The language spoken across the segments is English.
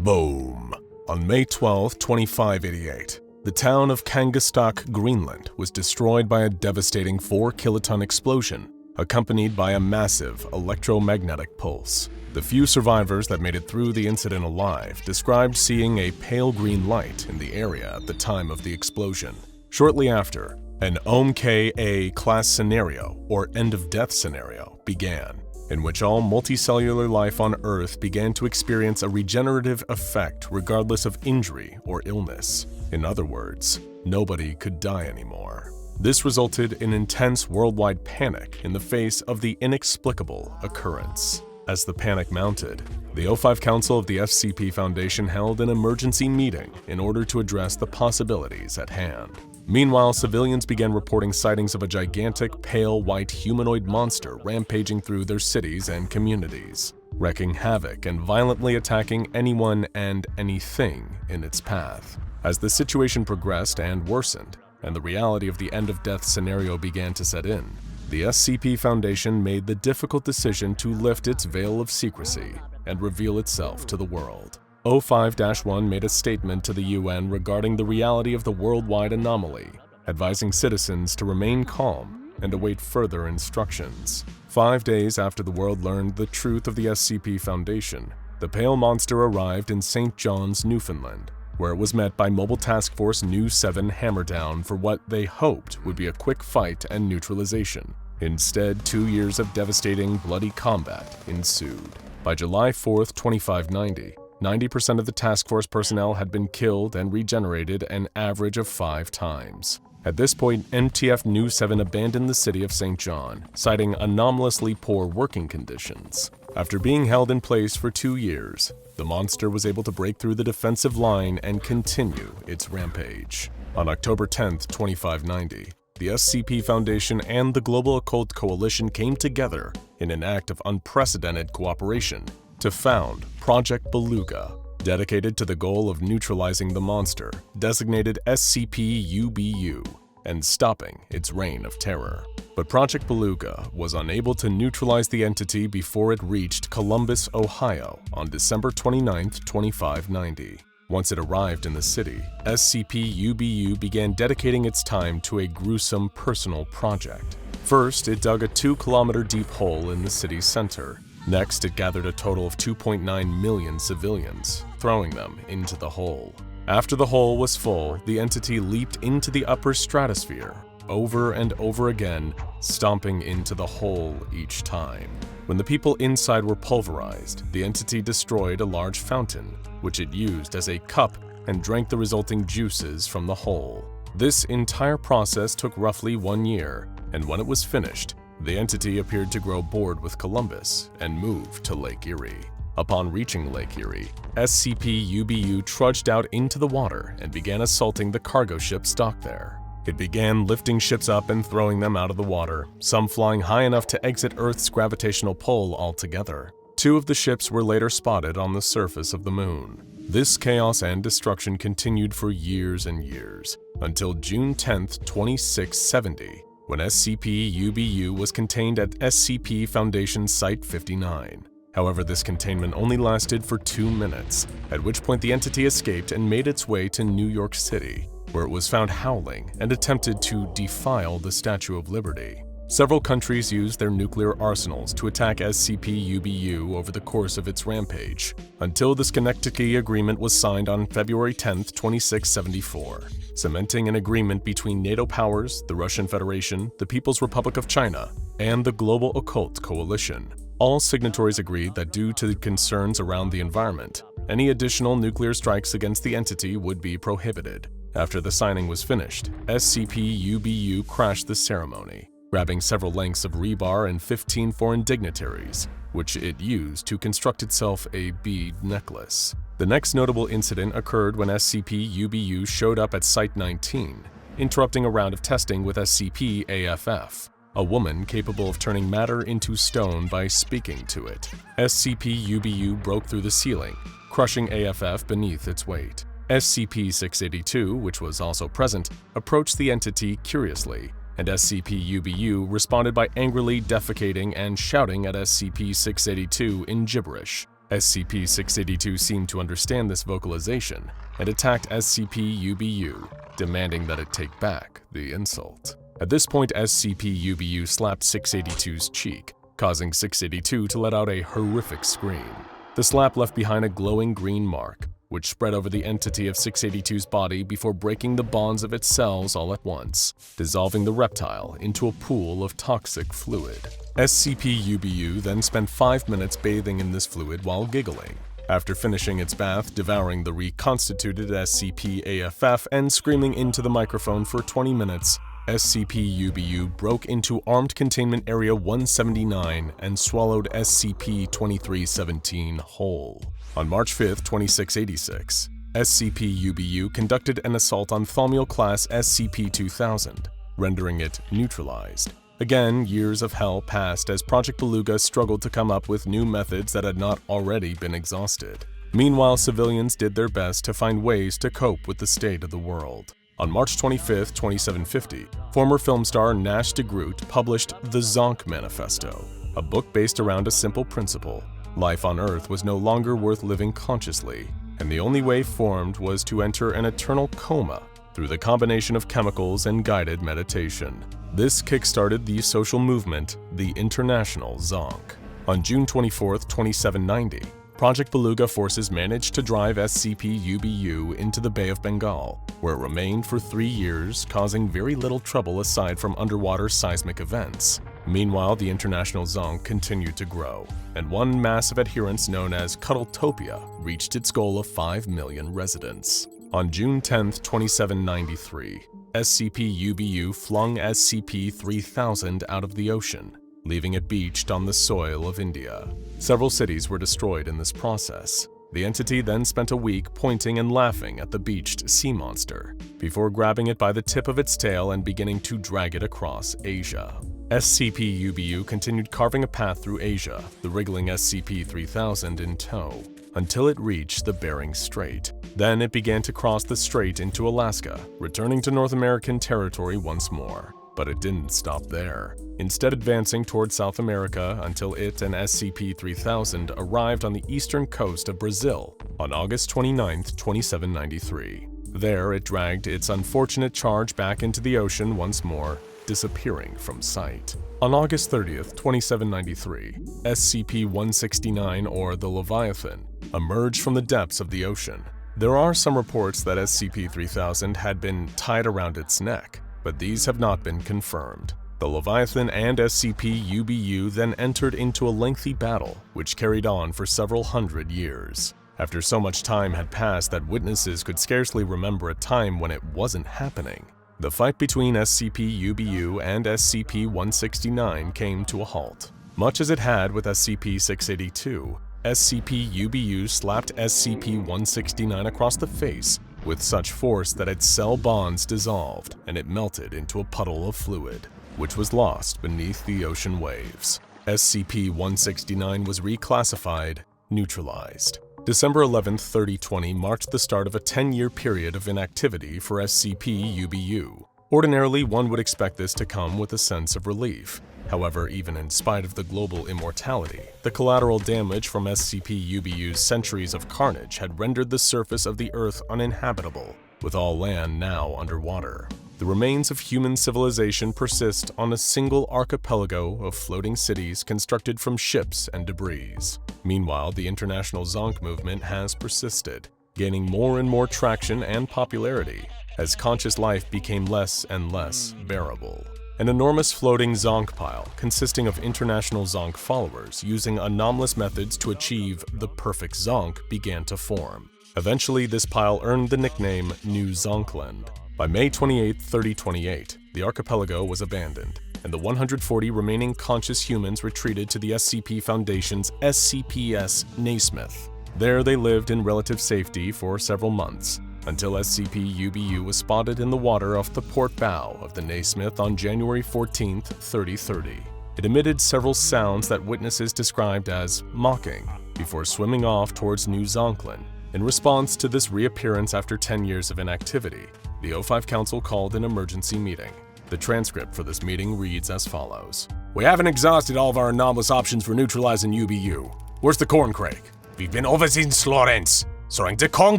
Boom! On May 12, 2588, the town of Kangaatsiaq, Greenland, was destroyed by a devastating 4-kiloton explosion, accompanied by a massive electromagnetic pulse. The few survivors that made it through the incident alive described seeing a pale green light in the area at the time of the explosion. Shortly after, an SCP-001 class scenario, or end-of-death scenario, began, in which all multicellular life on Earth began to experience a regenerative effect regardless of injury or illness. In other words, nobody could die anymore. This resulted in intense worldwide panic in the face of the inexplicable occurrence. As the panic mounted, the 05 Council of the SCP Foundation held an emergency meeting in order to address the possibilities at hand. Meanwhile, civilians began reporting sightings of a gigantic, pale white humanoid monster rampaging through their cities and communities, wreaking havoc and violently attacking anyone and anything in its path. As the situation progressed and worsened, and the reality of the end-of-death scenario began to set in, the SCP Foundation made the difficult decision to lift its veil of secrecy and reveal itself to the world. 05-1 made a statement to the UN regarding the reality of the worldwide anomaly, advising citizens to remain calm and await further instructions. 5 days after the world learned the truth of the SCP Foundation, the pale monster arrived in St. John's, Newfoundland, where it was met by Mobile Task Force Nu-7 Hammerdown for what they hoped would be a quick fight and neutralization. Instead, 2 years of devastating, bloody combat ensued. By July 4, 2590, 90% of the task force personnel had been killed and regenerated an average of 5 times. At this point, MTF Nu-7 abandoned the city of St. John, citing anomalously poor working conditions. After being held in place for 2 years, the monster was able to break through the defensive line and continue its rampage. On October 10, 2590, the SCP Foundation and the Global Occult Coalition came together in an act of unprecedented cooperation to found Project Beluga, dedicated to the goal of neutralizing the monster, designated SCP-UBU, and stopping its reign of terror. But Project Beluga was unable to neutralize the entity before it reached Columbus, Ohio on December 29, 2590. Once it arrived in the city, SCP-UBU began dedicating its time to a gruesome personal project. First, it dug a 2-kilometer deep hole in the city's center. Next, it gathered a total of 2.9 million civilians, throwing them into the hole. After the hole was full, the entity leaped into the upper stratosphere, over and over again, stomping into the hole each time. When the people inside were pulverized, the entity destroyed a large fountain, which it used as a cup and drank the resulting juices from the hole. This entire process took roughly 1 year, and when it was finished, the entity appeared to grow bored with Columbus and moved to Lake Erie. Upon reaching Lake Erie, SCP-UBU trudged out into the water and began assaulting the cargo ships docked there. It began lifting ships up and throwing them out of the water, some flying high enough to exit Earth's gravitational pull altogether. 2 of the ships were later spotted on the surface of the moon. This chaos and destruction continued for years and years, until June 10, 2670, when SCP-UBU was contained at SCP Foundation Site 59. However, this containment only lasted for 2 minutes, at which point the entity escaped and made its way to New York City, where it was found howling and attempted to defile the Statue of Liberty. Several countries used their nuclear arsenals to attack SCP-UBU over the course of its rampage, until the Kangaatsiaq Agreement was signed on February 10, 2674, cementing an agreement between NATO powers, the Russian Federation, the People's Republic of China, and the Global Occult Coalition. All signatories agreed that due to the concerns around the environment, any additional nuclear strikes against the entity would be prohibited. After the signing was finished, SCP-UBU crashed the ceremony, grabbing several lengths of rebar and 15 foreign dignitaries, which it used to construct itself a bead necklace. The next notable incident occurred when SCP-UBU showed up at Site 19, interrupting a round of testing with SCP-AFF, a woman capable of turning matter into stone by speaking to it. SCP-UBU broke through the ceiling, crushing AFF beneath its weight. SCP-682, which was also present, approached the entity curiously, and SCP-UBU responded by angrily defecating and shouting at SCP-682 in gibberish. SCP-682 seemed to understand this vocalization and attacked SCP-UBU, demanding that it take back the insult. At this point, SCP-UBU slapped 682's cheek, causing 682 to let out a horrific scream. The slap left behind a glowing green mark, which spread over the entity of 682's body before breaking the bonds of its cells all at once, dissolving the reptile into a pool of toxic fluid. SCP-UBU then spent 5 minutes bathing in this fluid while giggling. After finishing its bath, devouring the reconstituted SCP-AFF, and screaming into the microphone for 20 minutes, SCP-UBU broke into Armed Containment Area 179 and swallowed SCP-2317 whole. On March 5, 2686, SCP-UBU conducted an assault on Thaumiel Class SCP-2000, rendering it neutralized. Again, years of hell passed as Project Beluga struggled to come up with new methods that had not already been exhausted. Meanwhile, civilians did their best to find ways to cope with the state of the world. On March 25, 2750, former film star Nash DeGroot published the Zonk Manifesto, a book based around a simple principle. Life on Earth was no longer worth living consciously, and the only way formed was to enter an eternal coma through the combination of chemicals and guided meditation. This kickstarted the social movement, the International Zonk. On June 24, 2790, Project Beluga forces managed to drive SCP-UBU into the Bay of Bengal, where it remained for 3 years, causing very little trouble aside from underwater seismic events. Meanwhile, the International Zonk continued to grow, and one mass of adherents known as Cuddletopia reached its goal of 5 million residents. On June 10, 2793, SCP-UBU flung SCP-3000 out of the ocean, leaving it beached on the soil of India. Several cities were destroyed in this process. The entity then spent a week pointing and laughing at the beached sea monster, before grabbing it by the tip of its tail and beginning to drag it across Asia. SCP-UBU continued carving a path through Asia, the wriggling SCP-3000 in tow, until it reached the Bering Strait. Then it began to cross the strait into Alaska, returning to North American territory once more. But it didn't stop there, instead advancing toward South America until it and SCP-3000 arrived on the eastern coast of Brazil on August 29, 2793. There it dragged its unfortunate charge back into the ocean once more, disappearing from sight. On August 30, 2793, SCP-169, or the Leviathan, emerged from the depths of the ocean. There are some reports that SCP-3000 had been tied around its neck, but these have not been confirmed. The Leviathan and SCP-UBU then entered into a lengthy battle, which carried on for several hundred years. After so much time had passed that witnesses could scarcely remember a time when it wasn't happening, the fight between SCP-UBU and SCP-169 came to a halt. Much as it had with SCP-682, SCP-UBU slapped SCP-169 across the face with such force that its cell bonds dissolved and it melted into a puddle of fluid, which was lost beneath the ocean waves. SCP-169 was reclassified, neutralized. December 11, 3020 marked the start of a 10-year period of inactivity for SCP-UBU. Ordinarily, one would expect this to come with a sense of relief. However, even in spite of the global immortality, the collateral damage from SCP-UBU's centuries of carnage had rendered the surface of the Earth uninhabitable, with all land now underwater. The remains of human civilization persist on a single archipelago of floating cities constructed from ships and debris. Meanwhile, the International Zonk movement has persisted, gaining more and more traction and popularity as conscious life became less and less bearable. An enormous floating Zonk pile, consisting of International Zonk followers using anomalous methods to achieve the perfect Zonk, began to form. Eventually, this pile earned the nickname New Zonkland. By May 28, 3028, the archipelago was abandoned, and the 140 remaining conscious humans retreated to the SCP Foundation's SCP-S Naismith. There they lived in relative safety for several months, until SCP-UBU was spotted in the water off the port bow of the Naismith on January 14, 3030. It emitted several sounds that witnesses described as mocking, before swimming off towards New Zonkland. In response to this reappearance after 10 years of inactivity, the O5 Council called an emergency meeting. The transcript for this meeting reads as follows. "We haven't exhausted all of our anomalous options for neutralizing UBU. Where's the corncrake? If We've been over since Lawrence. Throwing the corn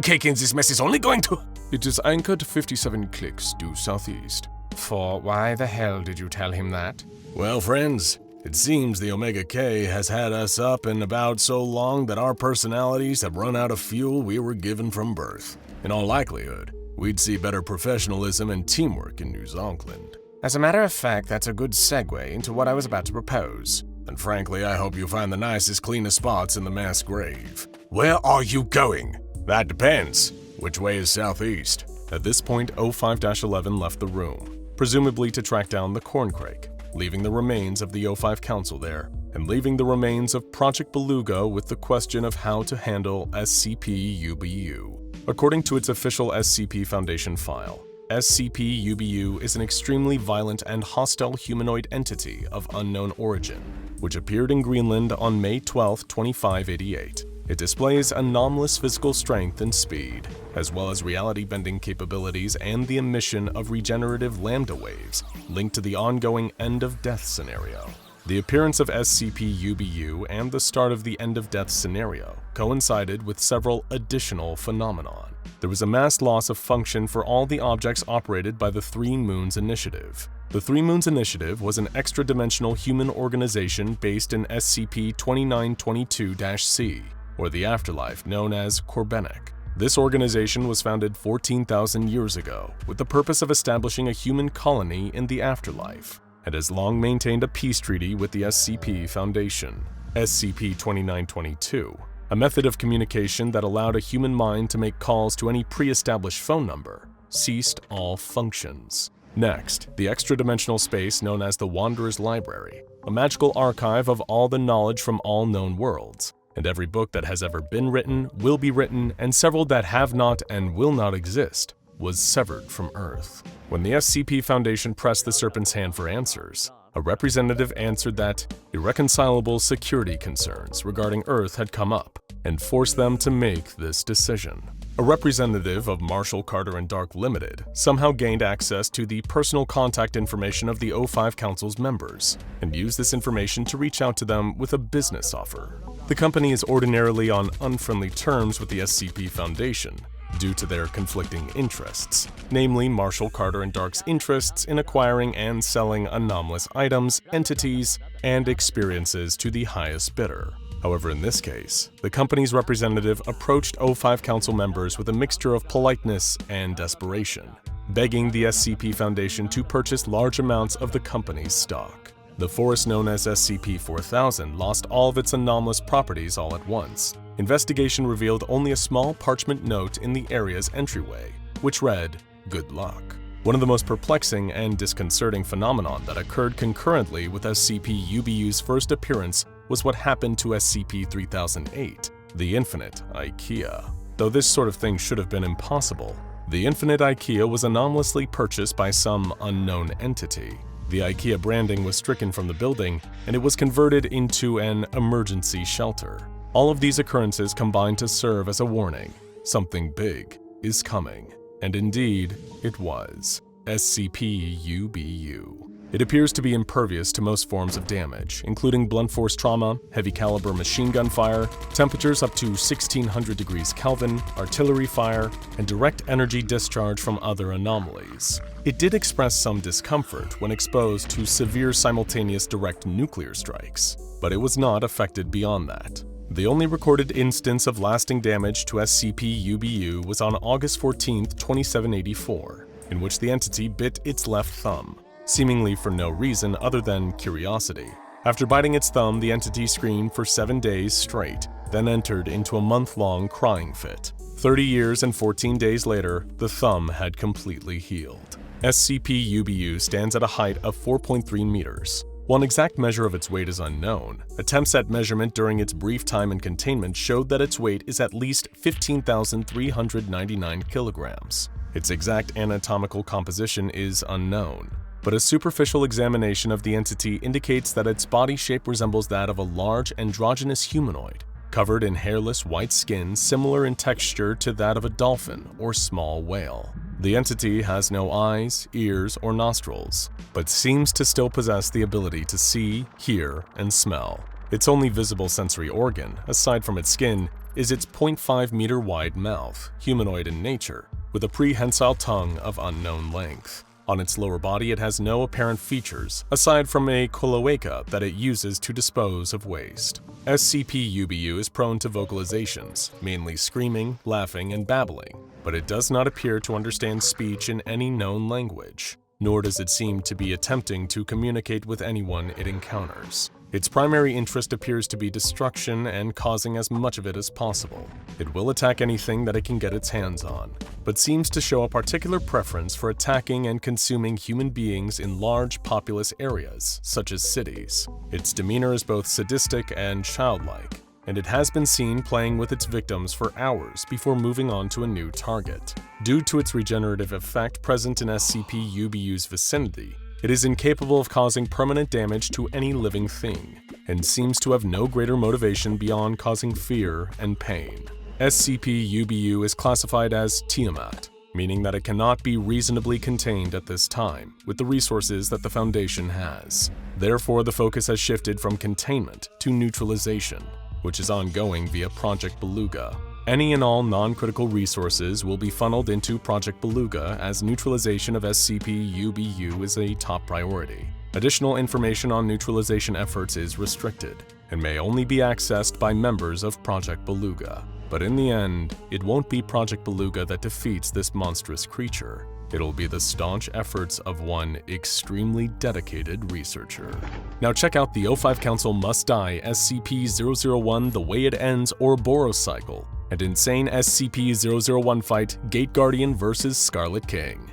cake in this mess is only going to... It is anchored 57 clicks due southeast. For why the hell did you tell him that? Well, friends, it seems the Omega K has had us up and about so long that our personalities have run out of fuel we were given from birth. In all likelihood, we'd see better professionalism and teamwork in New Zonkland. As a matter of fact, that's a good segue into what I was about to propose. And frankly, I hope you find the nicest, cleanest spots in the mass grave. Where are you going? That depends. Which way is southeast? At this point, 05-11 left the room, presumably to track down the corncrake, leaving the remains of the O5 Council there, and leaving the remains of Project Beluga with the question of how to handle SCP-UBU. According to its official SCP Foundation file, SCP-UBU is an extremely violent and hostile humanoid entity of unknown origin, which appeared in Greenland on May 12, 2588. It displays anomalous physical strength and speed, as well as reality-bending capabilities and the emission of regenerative lambda waves linked to the ongoing end-of-death scenario. The appearance of SCP-UBU and the start of the end-of-death scenario coincided with several additional phenomena. There was a mass loss of function for all the objects operated by the Three Moons Initiative. The Three Moons Initiative was an extra-dimensional human organization based in SCP-2922-C, or the afterlife known as Korbenek. This organization was founded 14,000 years ago with the purpose of establishing a human colony in the afterlife, and has long maintained a peace treaty with the SCP Foundation. SCP-2922, a method of communication that allowed a human mind to make calls to any pre-established phone number, ceased all functions. Next, the extra-dimensional space known as the Wanderer's Library, a magical archive of all the knowledge from all known worlds, and every book that has ever been written, will be written, and several that have not and will not exist, was severed from Earth. When the SCP Foundation pressed the Serpent's hand for answers, a representative answered that irreconcilable security concerns regarding Earth had come up and forced them to make this decision. A representative of Marshall, Carter & Dark Limited somehow gained access to the personal contact information of the O5 Council's members and used this information to reach out to them with a business offer. The company is ordinarily on unfriendly terms with the SCP Foundation due to their conflicting interests, namely Marshall, Carter & Dark's interests in acquiring and selling anomalous items, entities, and experiences to the highest bidder. However, in this case, the company's representative approached O5 Council members with a mixture of politeness and desperation, begging the SCP Foundation to purchase large amounts of the company's stock. The forest known as SCP-4000 lost all of its anomalous properties all at once. Investigation revealed only a small parchment note in the area's entryway, which read, "Good luck." One of the most perplexing and disconcerting phenomenon that occurred concurrently with SCP-UBU's first appearance was what happened to SCP-3008, the Infinite IKEA. Though this sort of thing should have been impossible, the Infinite IKEA was anomalously purchased by some unknown entity. The IKEA branding was stricken from the building, and it was converted into an emergency shelter. All of these occurrences combined to serve as a warning. Something big is coming. And indeed, it was. SCP-UBU. It appears to be impervious to most forms of damage, including blunt force trauma, heavy caliber machine gun fire, temperatures up to 1600 degrees Kelvin, artillery fire, and direct energy discharge from other anomalies. It did express some discomfort when exposed to severe simultaneous direct nuclear strikes, but it was not affected beyond that. The only recorded instance of lasting damage to SCP-UBU was on August 14, 2784, in which the entity bit its left thumb, seemingly for no reason other than curiosity. After biting its thumb, the entity screamed for 7 days straight, then entered into a month-long crying fit. 30 years and 14 days later, the thumb had completely healed. SCP-UBU stands at a height of 4.3 meters. While an exact measure of its weight is unknown, attempts at measurement during its brief time in containment showed that its weight is at least 15,399 kilograms. Its exact anatomical composition is unknown, but a superficial examination of the entity indicates that its body shape resembles that of a large androgynous humanoid, covered in hairless white skin similar in texture to that of a dolphin or small whale. The entity has no eyes, ears, or nostrils, but seems to still possess the ability to see, hear, and smell. Its only visible sensory organ, aside from its skin, is its 0.5 meter wide mouth, humanoid in nature, with a prehensile tongue of unknown length. On its lower body, it has no apparent features, aside from a cloaca that it uses to dispose of waste. SCP-UBU is prone to vocalizations, mainly screaming, laughing, and babbling, but it does not appear to understand speech in any known language, nor does it seem to be attempting to communicate with anyone it encounters. Its primary interest appears to be destruction and causing as much of it as possible. It will attack anything that it can get its hands on, but seems to show a particular preference for attacking and consuming human beings in large populous areas, such as cities. Its demeanor is both sadistic and childlike, and it has been seen playing with its victims for hours before moving on to a new target. Due to its regenerative effect present in SCP-UBU's vicinity, it is incapable of causing permanent damage to any living thing, and seems to have no greater motivation beyond causing fear and pain. SCP-UBU is classified as TIAMAT, meaning that it cannot be reasonably contained at this time, with the resources that the Foundation has. Therefore, the focus has shifted from containment to neutralization, which is ongoing via Project Beluga. Any and all non-critical resources will be funneled into Project Beluga as neutralization of SCP-UBU is a top priority. Additional information on neutralization efforts is restricted and may only be accessed by members of Project Beluga. But in the end, it won't be Project Beluga that defeats this monstrous creature. It'll be the staunch efforts of one extremely dedicated researcher. Now check out the O5 Council Must Die SCP-001 The Way It Ends Ouroboros Cycle, and insane SCP-001 fight Gate Guardian vs. Scarlet King.